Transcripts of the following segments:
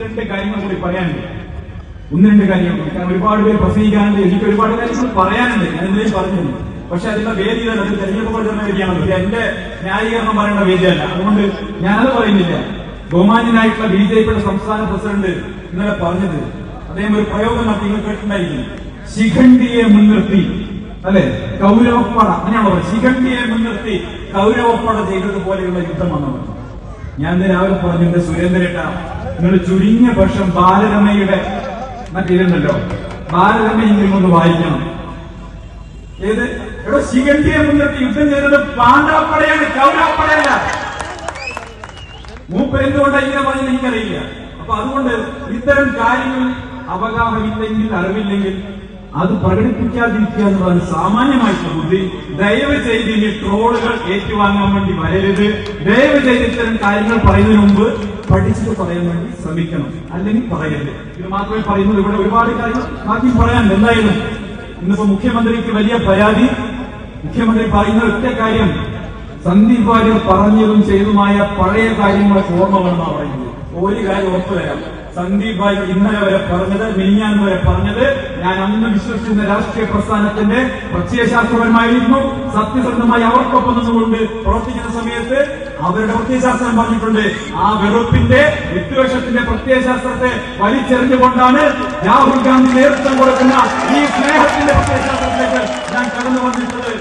രണ്ട് കാര്യങ്ങൾ കൂടി പറയാനുണ്ട്. ഒന്ന് രണ്ട് കാര്യങ്ങൾ, കാരണം ഒരുപാട് പേര് പ്രസംഗിക്കാനുണ്ട്, എനിക്ക് ഒരുപാട് കാര്യങ്ങൾ പറയാനുണ്ട്, ഞാൻ എന്തെങ്കിലും പറഞ്ഞിരുന്നു. പക്ഷെ അതിന്റെ വേദിയാണ്, അത് തെരഞ്ഞെടുപ്പ് പ്രചരണ വേദിയാണല്ലോ, എന്റെ ന്യായീകരണം പറയേണ്ട വേദിയല്ല. അതുകൊണ്ട് ഞാനത് പറയുന്നില്ല. ബഹുമാന്യനായിട്ടുള്ള BJPയുടെ സംസ്ഥാന പ്രസിഡന്റ് ഇന്നലെ പറഞ്ഞത്, അദ്ദേഹം ഒരു പ്രയോഗം നടത്തി, നിങ്ങൾ കേട്ടിട്ടുണ്ടായിരിക്കും. ശിഖണ്ഡിയെ മുൻനിർത്തി, അല്ലെ, കൗരവപ്പട, അങ്ങനെയാണോ പറയുന്നത്, ശിഖണ്ഡിയെ മുൻനിർത്തി കൗരവപ്പട ചെയ്തതുപോലെയുള്ള യുദ്ധം വന്നവർ. ഞാൻ ഇന്ന് രാവിലെ പറഞ്ഞിട്ടുണ്ട്, സുരേന്ദ്രേട്ട, നിങ്ങൾ ചുരുങ്ങിയ പക്ഷം ബാലരമയുടെ മറ്റേതുണ്ടല്ലോ, ബാലരമയെങ്കിലും ഒന്ന് വായിക്കണം. ഏത് ഇവിടെ ശിഖണ്ഡിയെ മുൻനിർത്തി യുദ്ധം ചെയ്തത് പാണ്ഡവപ്പടയാണ്, കൗരവപ്പടയല്ല. മൂപ്പർ എന്തുകൊണ്ടാണ് ഇങ്ങനെ പറഞ്ഞത് എനിക്കറിയില്ല. അപ്പൊ അതുകൊണ്ട് ഇത്തരം കാര്യങ്ങൾ അവഗാഹമില്ലെങ്കിൽ, അറിവില്ലെങ്കിൽ അത് പ്രകടിപ്പിക്കാതിരിക്കുക എന്നുള്ളതാണ് സാമാന്യമായിട്ടുള്ള ബുദ്ധി. ദയവ് ചെയ്ത് ഇനി ട്രോളുകൾ ഏറ്റുവാങ്ങാൻ വേണ്ടി വരരുത്. ദയവ് ചെയ്ത് ഇത്തരം കാര്യങ്ങൾ പറയുന്നതിന് മുമ്പ് പഠിച്ചിട്ട് പറയാൻ വേണ്ടി ശ്രമിക്കണം, അല്ലെങ്കിൽ പറയരുത്. ഇത് മാത്രമേ പറയുന്നുള്ളൂ. ഇവിടെ ഒരുപാട് കാര്യങ്ങൾ ബാക്കി പറയാനുണ്ട്. എന്തായാലും ഇന്നിപ്പോ മുഖ്യമന്ത്രിക്ക് വലിയ പരാതി. മുഖ്യമന്ത്രി പറയുന്ന ഒറ്റ കാര്യം, സന്ദീപ് വാര്യർ പറഞ്ഞതും ചെയ്തുമായ പഴയ കാര്യങ്ങളൊക്കെ ഓർമ്മ വേണമെന്നാണ് പറയുന്നത്. ഒരു കാര്യം ഉറപ്പു തരാം, സന്ദീപ് വാര്യർ ഇന്നലെ വരെ പറഞ്ഞത്, മിനിഞ്ഞാന്ന് വരെ പറഞ്ഞത്, ഞാൻ അന്ന് വിശ്വസിക്കുന്ന രാഷ്ട്രീയ പ്രസ്ഥാനത്തിന്റെ പ്രത്യയശാസ്ത്രപരമായിരുന്നു. സത്യസന്ധമായി അവർക്കൊപ്പം നിന്നുകൊണ്ട് പ്രവർത്തിക്കുന്ന സമയത്ത് അവരുടെ പ്രത്യയശാസ്ത്രം പറഞ്ഞിട്ടുണ്ട്. ആ വെറുപ്പിന്റെ, വിദ്വേഷത്തിന്റെ പ്രത്യയശാസ്ത്രത്തെ വലിച്ചെറിഞ്ഞുകൊണ്ടാണ് രാഹുൽ ഗാന്ധി നേതൃത്വം കൊടുക്കുന്ന ഈ സ്നേഹത്തിന്റെ പ്രത്യയശാസ്ത്രത്തിലേക്ക് ഞാൻ കടന്നു വന്നിട്ടുള്ളത്.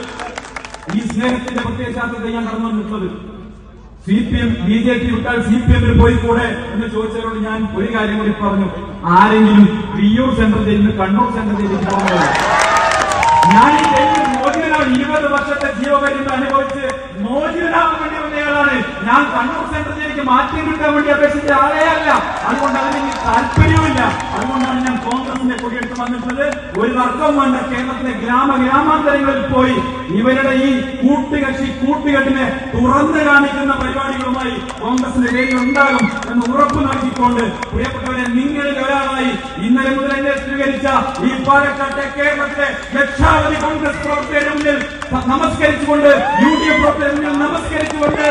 ഈ സ്നേഹത്തിന്റെ പ്രത്യയശാസ്ത്രത്തെ ഞാൻ കടന്നു വന്നിട്ടുള്ളത്. CPM BJP വിട്ടാൽ CPM-ൽ പോയിക്കൂടെ എന്ന് ചോദിച്ചവരോട് ഞാൻ ഒരു കാര്യം കൂടി പറഞ്ഞു. ആരെങ്കിലും വിയ്യൂർ സെൻട്രൽ ജയിലിൽ കണ്ണൂർ സെൻട്രൽ ജയിലിൽ പോകുന്നത്, ഞാൻ ഈ ജയിലിൽ മോചിതനാണ്. 20 വർഷത്തെ ജീവപര്യന്തം അനുഭവിച്ച് മോചിതനാവാൻ വേണ്ടി വന്നയാളാണ് ഞാൻ. കണ്ണൂർ സെൻട്രൽ ജയിലിലേക്ക് മാറ്റി കിട്ടാൻ വേണ്ടി അപേക്ഷിച്ച ആളേ അല്ല. അതുകൊണ്ട് അതിന് താല്പര്യവുമില്ല. അതുകൊണ്ടാണ് ഞാൻ കോൺഗ്രസിന്റെ കൊടിയെടുത്ത് വന്നിട്ടുള്ളത്. ഒരു തർക്കവും വേണ്ട. കേരളത്തിലെ ഗ്രാമാന്തരങ്ങളിൽ പോയി ഇവരുടെ ഈ കൂട്ടുകെട്ടിനെ തുറന്നു കാണിക്കുന്ന പരിപാടികളുമായി കോൺഗ്രസിന്റെ വേദി ഉണ്ടാകും എന്ന് ഉറപ്പ് നൽകിക്കൊണ്ട്, പ്രിയപ്പെട്ടവരെ, നിങ്ങളിൽ ഒരാളായി ഇന്നലെ മുതൽ എന്നെ സ്വീകരിച്ച ഈ പാലക്കാട്ടെ കേരളത്തിലെ ലക്ഷാവധി കോൺഗ്രസ് പ്രവർത്തകരുടെ മുന്നിൽ നമസ്കരിച്ചുകൊണ്ട്, UDF പ്രവർത്തകരുടെ മുന്നിൽ നമസ്കരിച്ചുകൊണ്ട്